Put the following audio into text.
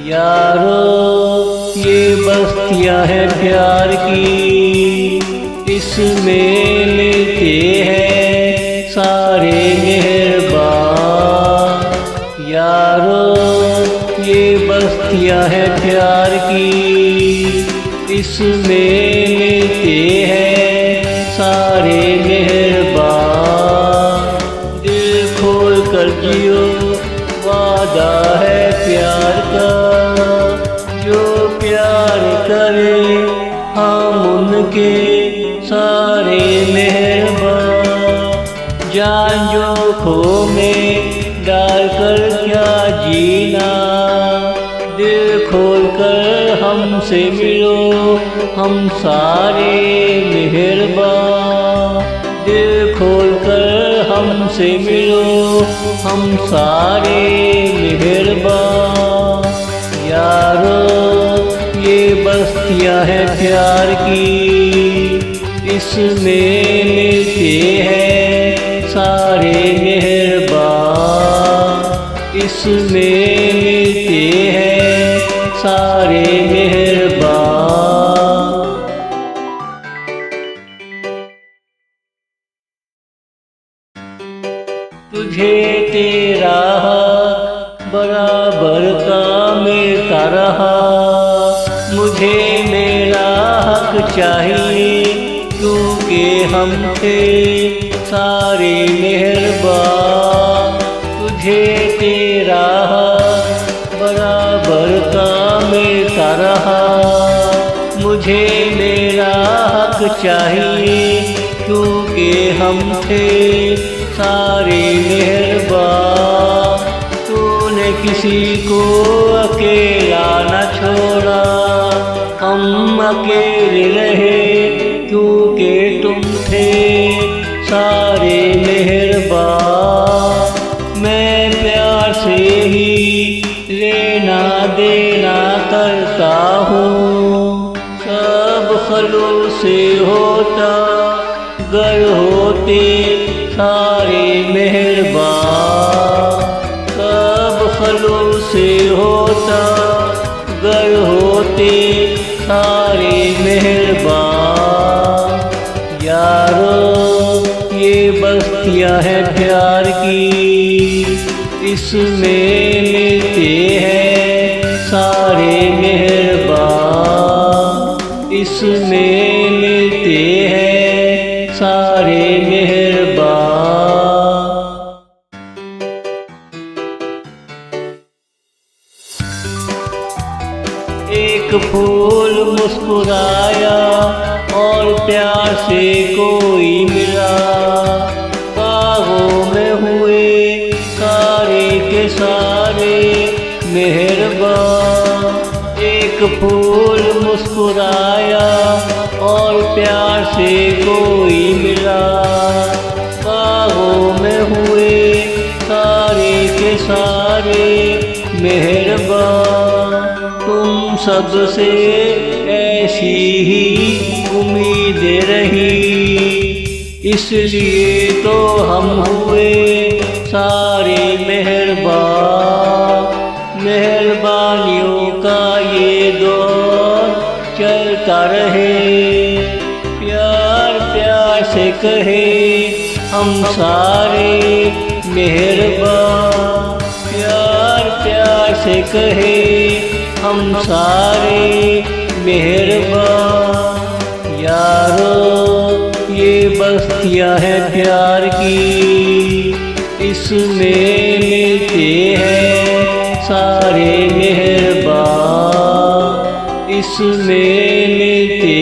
यारो ये बस्तियां हैं प्यार की, इसमें मिलते हैं सारे मेहरबान। यारो ये बस्तियां हैं प्यार की, इसमें मिलते हैं सारे मेहरबान। दिल खोल कर जियो वादा है प्यार का, जो प्यार करे हम उनके सारे मेहरबान। जान जोखों में डाल कर क्या जीना, दिल खोल कर हमसे मिलो हम सारे मेहरबान। दिल खोल कर हमसे मिलो हम सारे मेहरबान। यारो ये बस्तियां हैं प्यार की, इसमें मिलते हैं सारे मेहरबान। इसमें मिलते हैं सारे मेहरबान। तुझे तेरा बराबर का मिलता रहा, मुझे मेरा हक चाहिए क्योंकि हम थे सारे मेहरबान। तुझे तेरा बराबर का मिलता रहा, मुझे मेरा हक चाहिए क्योंकि हम थे सारे मेहरबान। तूने किसी को अकेला न छोड़ा, हम अकेले रहे क्योंकि तुम थे सारे मेहरबान। मैं प्यार से ही लेना देना करता हूँ, सब खलूस से होता गर होते सारे मेहरबान। सब खलूस से होता गर होते सारे मेहरबान। यारो ये बस्तियां हैं प्यार की, इसमें मिलते हैं सारे मेहरबान। इसमें मिलते हैं सारे मेहरबान। एक फूल मुस्कुराया और प्यार से कोई मिला, बागों में हुए सारे के सारे मेहरबान। एक फूल मुस्कुराया और प्यार से कोई मिला, बागों में हुए सारे के सारे मेहरबान। तुम सबसे ऐसी ही उम्मीदें रही, इसलिए तो हम हुए सारे मेहरबान। मेहरबानियों का ये दौर चलता रहे, प्यार प्यार से कहे हम सारे मेहरबान। प्यार प्यार से कहे हम सारे मेहरबान। यारो ये बस्तियां हैं प्यार की, इसमें मिलते हैं सारे मेहरबान। इसमें मिलते